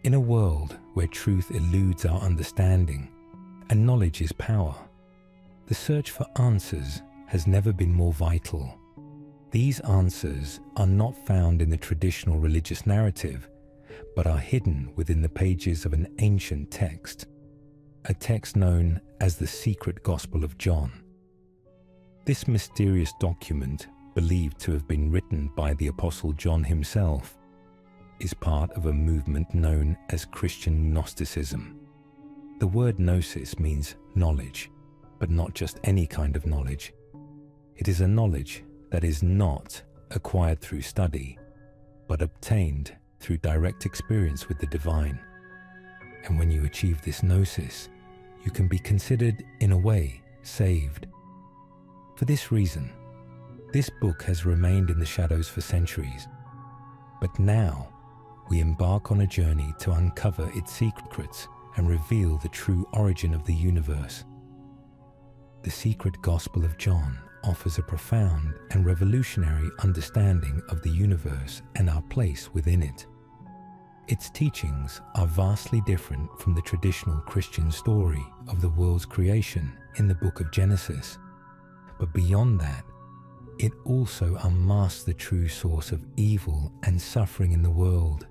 In a world where truth eludes our understanding and knowledge is power, the search for answers has never been more vital. These answers are not found in the traditional religious narrative, but are hidden within the pages of an ancient text, a text known as the Secret Gospel of John. This mysterious document, believed to have been written by the Apostle John himself, is part of a movement known as Christian Gnosticism. The word gnosis means knowledge, but not just any kind of knowledge. It is a knowledge that is not acquired through study, but obtained through direct experience with the divine. And when you achieve this gnosis, you can be considered, in a way, saved. For this reason, this book has remained in the shadows for centuries. But now, we embark on a journey to uncover its secrets and reveal the true origin of the universe. The Secret Gospel of John offers a profound and revolutionary understanding of the universe and our place within it. Its teachings are vastly different from the traditional Christian story of the world's creation in the book of Genesis. But beyond that, it also unmasks the true source of evil and suffering in the world.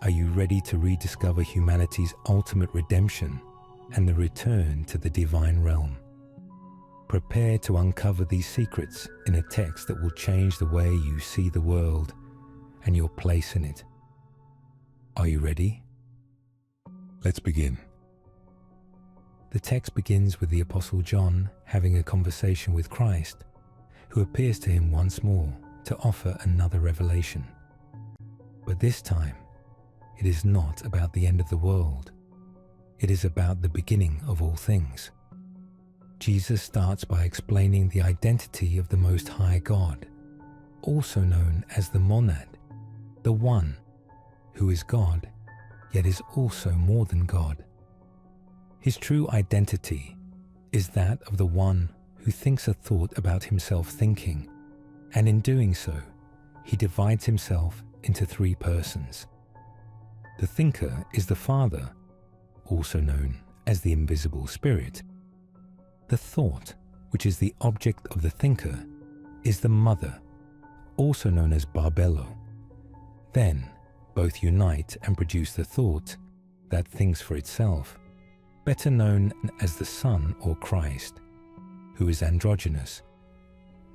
Are you ready to rediscover humanity's ultimate redemption and the return to the divine realm? Prepare to uncover these secrets in a text that will change the way you see the world and your place in it. Are you ready? Let's begin. The text begins with the Apostle John having a conversation with Christ, who appears to him once more to offer another revelation. But this time, it is not about the end of the world. It is about the beginning of all things. Jesus starts by explaining the identity of the Most High God, also known as the Monad, the One, who is God, yet is also more than God. His true identity is that of the one who thinks a thought about himself thinking, and in doing so, he divides himself into three persons. The thinker is the Father, also known as the invisible Spirit. The thought, which is the object of the thinker, is the Mother, also known as Barbelo. Then, both unite and produce the thought that thinks for itself, better known as the Son or Christ, who is androgynous,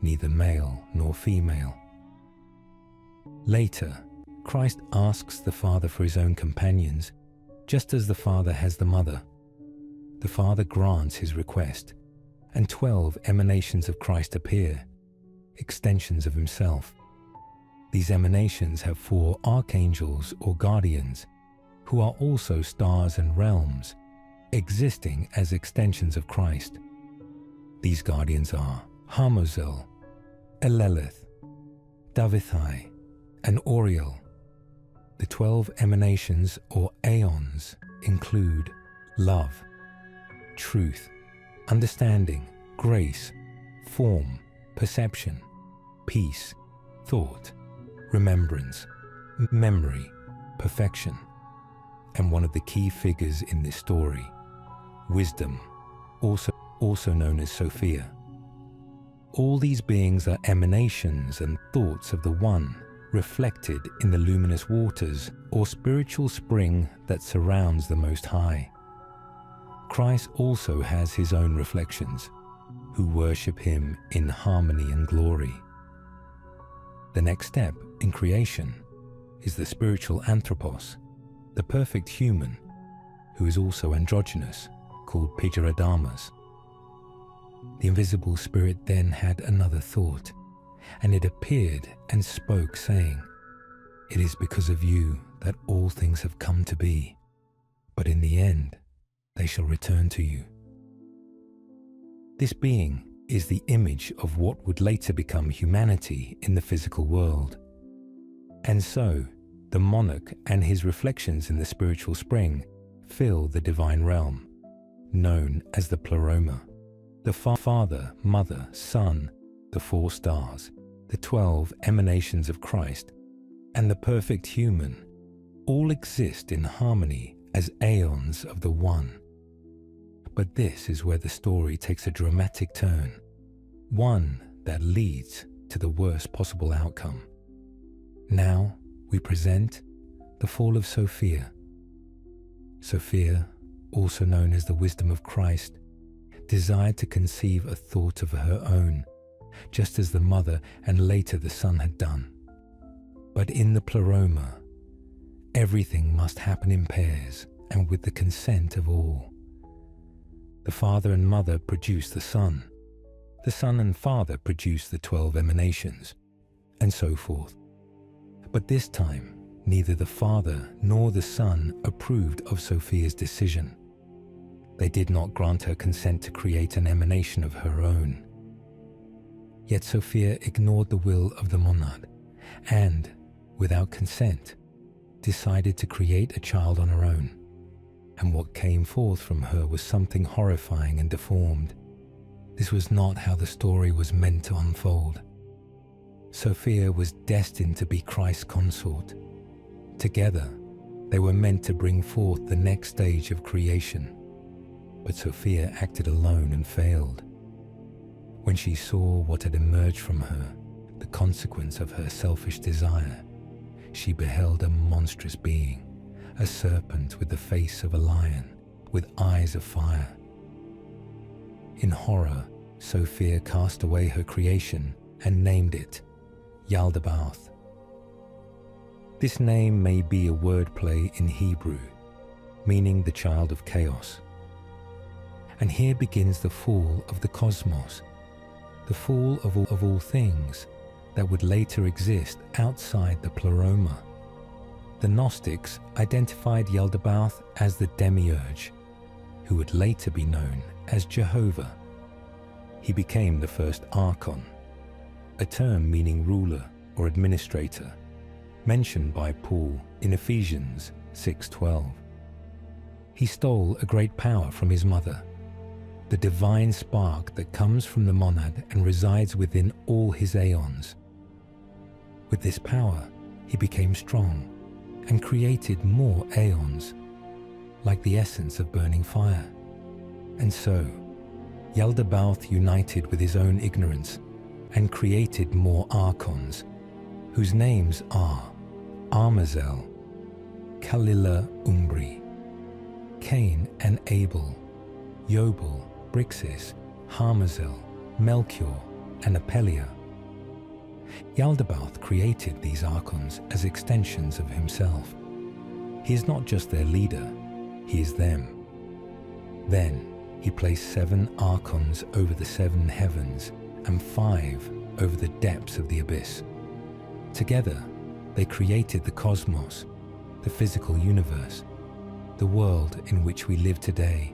neither male nor female. Later, Christ asks the Father for his own companions, just as the Father has the Mother. The Father grants his request, and 12 emanations of Christ appear, extensions of himself. These emanations have 4 archangels or guardians, who are also stars and realms, existing as extensions of Christ. These guardians are Hamozel, Eleleth, Davithai, and Oriel. The 12 emanations or aeons include love, truth, understanding, grace, form, perception, peace, thought, remembrance, memory, perfection, and one of the key figures in this story, wisdom, also known as Sophia. All these beings are emanations and thoughts of the One, reflected in the luminous waters or spiritual spring that surrounds the Most High. Christ also has his own reflections, who worship him in harmony and glory. The next step in creation is the spiritual anthropos, the perfect human, who is also androgynous, called Pijaradarmas. The invisible spirit then had another thought, and it appeared and spoke, saying, "It is because of you that all things have come to be, but in the end they shall return to you." This being is the image of what would later become humanity in the physical world. And so, the monarch and his reflections in the spiritual spring fill the divine realm, known as the pleroma. The Father, Mother, Son, the 4 stars, the 12 emanations of Christ, and the perfect human all exist in harmony as aeons of the One. But this is where the story takes a dramatic turn, one that leads to the worst possible outcome. Now we present the fall of Sophia. Sophia, also known as the wisdom of Christ, desired to conceive a thought of her own, just as the mother and later the son had done. But in the pleroma, everything must happen in pairs and with the consent of all. The father and mother produce the son and father produce the 12 emanations, and so forth. But this time, neither the father nor the son approved of Sophia's decision. They did not grant her consent to create an emanation of her own. Yet Sophia ignored the will of the monad and, without consent, decided to create a child on her own. And what came forth from her was something horrifying and deformed. This was not how the story was meant to unfold. Sophia was destined to be Christ's consort. Together, they were meant to bring forth the next stage of creation. But Sophia acted alone and failed. When she saw what had emerged from her, the consequence of her selfish desire, she beheld a monstrous being, a serpent with the face of a lion, with eyes of fire. In horror, Sophia cast away her creation and named it Yaldabaoth. This name may be a wordplay in Hebrew, meaning the child of chaos. And here begins the fall of the cosmos, the fall of all things that would later exist outside the pleroma. The Gnostics identified Yaldabaoth as the Demiurge, who would later be known as Jehovah. He became the first archon, a term meaning ruler or administrator, mentioned by Paul in Ephesians 6:12. He stole a great power from his mother, the divine spark that comes from the monad and resides within all his aeons. With this power, he became strong and created more aeons, like the essence of burning fire. And so, Yaldabaoth united with his own ignorance and created more archons, whose names are Armazel, Kalila Umbri, Cain and Abel, Yobel, Brixis, Harmazel, Melchior, and Apelia. Yaldabaoth created these archons as extensions of himself. He is not just their leader, he is them. Then he placed 7 archons over the 7 heavens and 5 over the depths of the abyss. Together, they created the cosmos, the physical universe, the world in which we live today.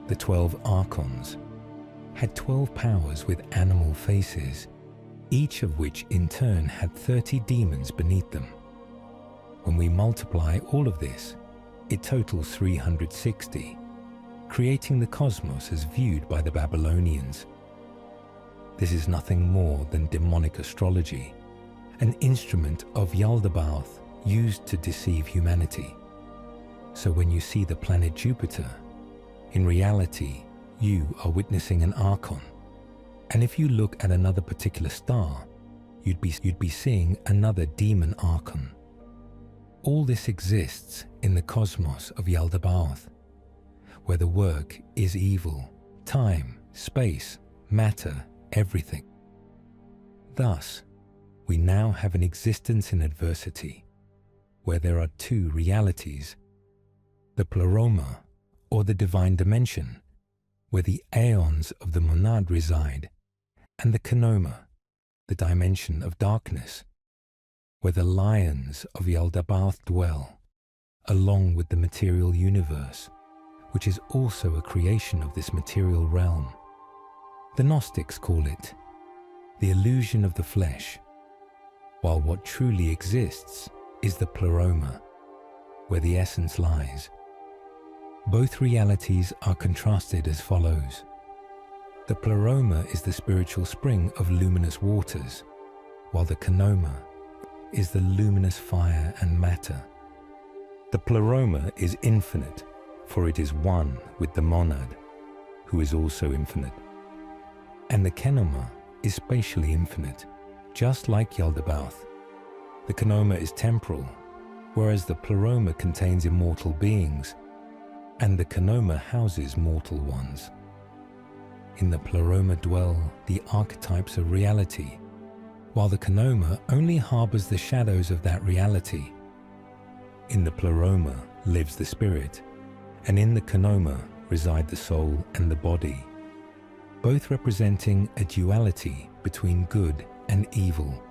The 12 archons had 12 powers with animal faces, each of which in turn had 30 demons beneath them. When we multiply all of this, it totals 360, creating the cosmos as viewed by the Babylonians. This is nothing more than demonic astrology, an instrument of Yaldabaoth used to deceive humanity. So when you see the planet Jupiter, in reality, you are witnessing an archon. And if you look at another particular star, you'd be seeing another demon archon. All this exists in the cosmos of Yaldabaoth, where the work is evil, time, space, matter, everything. Thus, we now have an existence in adversity, where there are 2 realities, the pleroma, or the divine dimension, where the aeons of the monad reside, and the kenoma, the dimension of darkness, where the lions of Yaldabaoth dwell, along with the material universe, which is also a creation of this material realm. The Gnostics call it the illusion of the flesh, while what truly exists is the pleroma, where the essence lies. Both realities are contrasted as follows. The pleroma is the spiritual spring of luminous waters, while the kenoma is the luminous fire and matter, The pleroma is infinite, for it is one with the monad, who is also infinite. And the kenoma is spatially infinite, just like Yaldabaoth. The kenoma is temporal, whereas the pleroma contains immortal beings, and the kenoma houses mortal ones. In the pleroma dwell the archetypes of reality, while the kenoma only harbors the shadows of that reality. In the pleroma lives the spirit, and in the kenoma reside the soul and the body, both representing a duality between good and evil.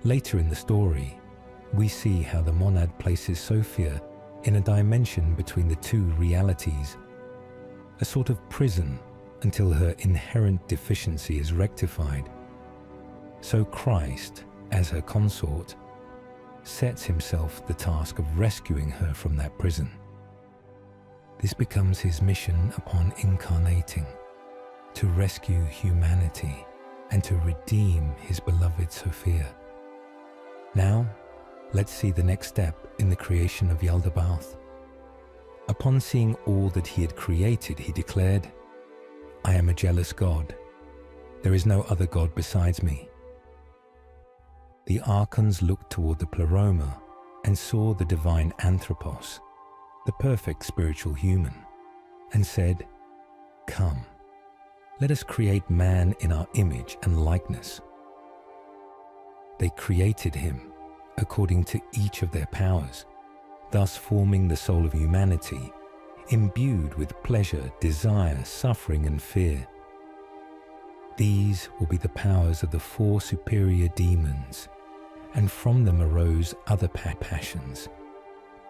Later in the story, we see how the monad places Sophia in a dimension between the two realities, a sort of prison until her inherent deficiency is rectified. So Christ, as her consort, sets himself the task of rescuing her from that prison. This becomes his mission upon incarnating, to rescue humanity and to redeem his beloved Sophia. Now, let's see the next step in the creation of Yaldabaoth. Upon seeing all that he had created, he declared, "I am a jealous God. There is no other God besides me." The archons looked toward the pleroma and saw the divine anthropos, the perfect spiritual human, and said, "Come, let us create man in our image and likeness." They created him according to each of their powers, thus forming the soul of humanity, imbued with pleasure, desire, suffering, and fear. These will be the powers of the four superior demons, and from them arose other passions: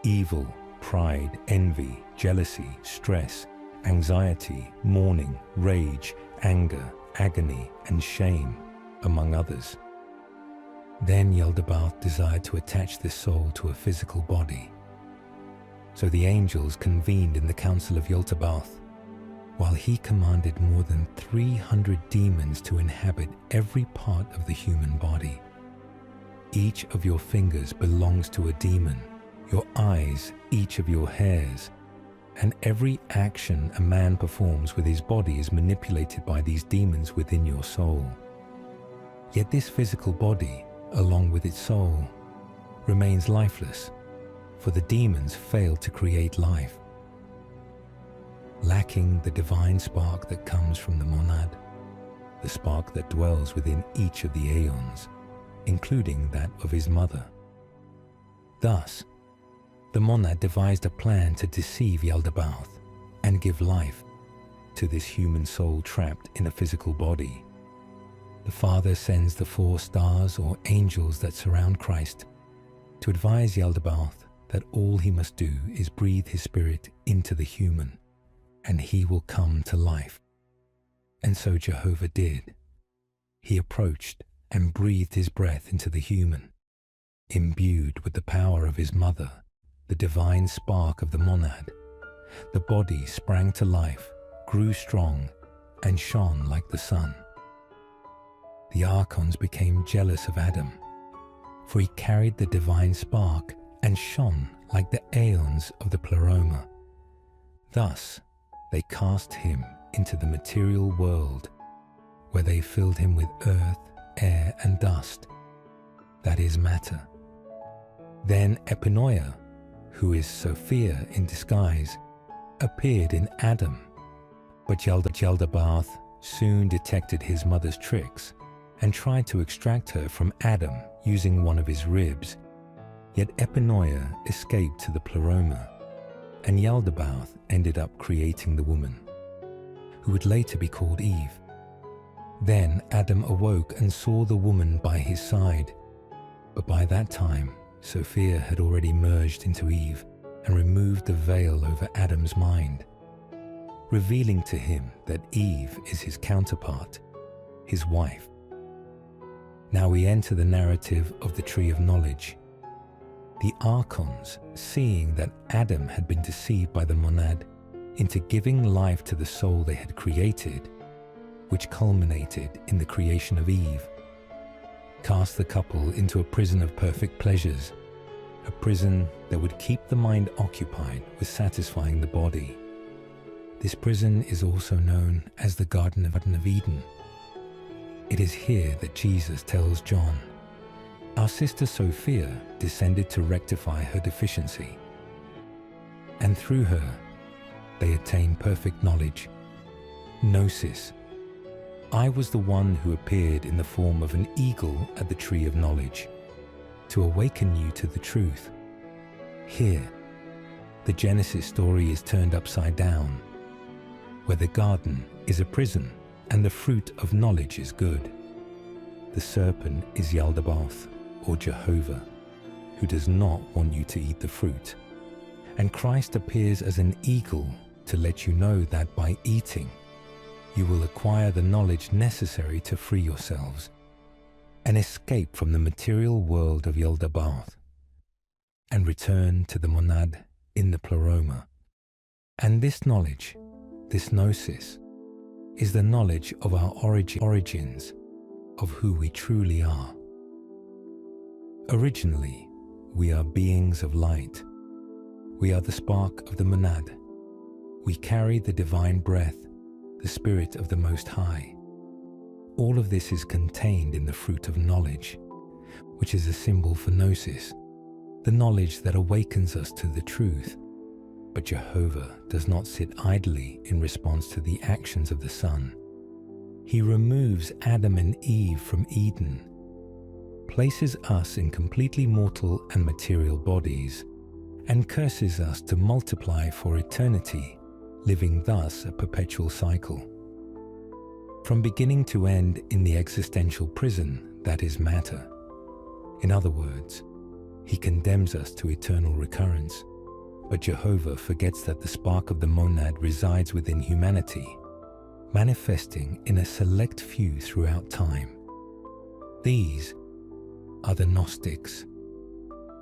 evil, pride, envy, jealousy, stress, anxiety, mourning, rage, anger, agony, and shame, among others. Then Yaldabaoth desired to attach this soul to a physical body. So the angels convened in the council of Yaldabaoth, while he commanded more than 300 demons to inhabit every part of the human body. Each of your fingers belongs to a demon, your eyes each of your hairs, and every action a man performs with his body is manipulated by these demons within your soul. Yet this physical body, along with its soul, remains lifeless, for the demons failed to create life. Lacking the divine spark that comes from the monad, the spark that dwells within each of the aeons, including that of his mother. Thus, the monad devised a plan to deceive Yaldabaoth and give life to this human soul trapped in a physical body. The Father sends the 4 stars or angels that surround Christ to advise Yaldabaoth that all he must do is breathe his spirit into the human, and he will come to life. And so Jehovah did. He approached and breathed his breath into the human. Imbued with the power of his mother, the divine spark of the monad, the body sprang to life, grew strong, and shone like the sun. The archons became jealous of Adam, for he carried the divine spark and shone like the aeons of the pleroma. Thus, they cast him into the material world, where they filled him with earth, air, and dust, that is matter. Then Epinoia, who is Sophia in disguise, appeared in Adam, but Yaldabaoth soon detected his mother's tricks and tried to extract her from Adam using one of his ribs. Yet Epinoia escaped to the pleroma, and Yaldabaoth ended up creating the woman, who would later be called Eve. Then Adam awoke and saw the woman by his side, but by that time Sophia had already merged into Eve and removed the veil over Adam's mind, revealing to him that Eve is his counterpart, his wife. Now we enter the narrative of the Tree of Knowledge. The archons, seeing that Adam had been deceived by the monad into giving life to the soul they had created, which culminated in the creation of Eve, cast the couple into a prison of perfect pleasures, a prison that would keep the mind occupied with satisfying the body. This prison is also known as the Garden of Eden. It is here that Jesus tells John, "Our sister Sophia descended to rectify her deficiency, and through her they attained perfect knowledge, Gnosis. I was the one who appeared in the form of an eagle at the tree of knowledge, to awaken you to the truth." Here, the Genesis story is turned upside down, where the garden is a prison and the fruit of knowledge is good. The serpent is Yaldabaoth, or Jehovah, who does not want you to eat the fruit. And Christ appears as an eagle to let you know that by eating, you will acquire the knowledge necessary to free yourselves and escape from the material world of Yaldabaoth and return to the monad in the pleroma. And this knowledge, this gnosis, is the knowledge of our origins, of who we truly are. Originally, we are beings of light. We are the spark of the monad. We carry the divine breath, the spirit of the Most High. All of this is contained in the fruit of knowledge, which is a symbol for gnosis, the knowledge that awakens us to the truth. But Jehovah does not sit idly in response to the actions of the Son. He removes Adam and Eve from Eden, places us in completely mortal and material bodies, and curses us to multiply for eternity, living thus a perpetual cycle. From beginning to end in the existential prison that is matter. In other words, he condemns us to eternal recurrence. But Jehovah forgets that the spark of the monad resides within humanity, manifesting in a select few throughout time. These are the Gnostics.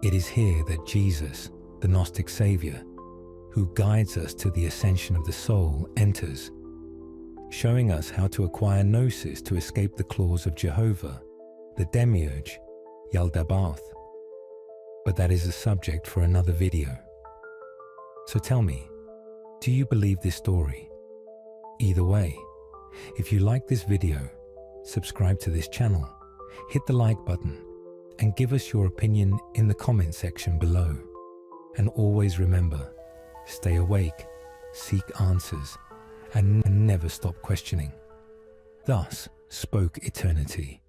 It is here that Jesus, the Gnostic Savior, who guides us to the ascension of the soul, enters, showing us how to acquire gnosis to escape the claws of Jehovah, the Demiurge, Yaldabaoth. But that is a subject for another video. So tell me, do you believe this story? Either way, if you like this video, subscribe to this channel, hit the like button, and give us your opinion in the comment section below. And always remember, stay awake, seek answers, and never stop questioning. Thus spoke eternity.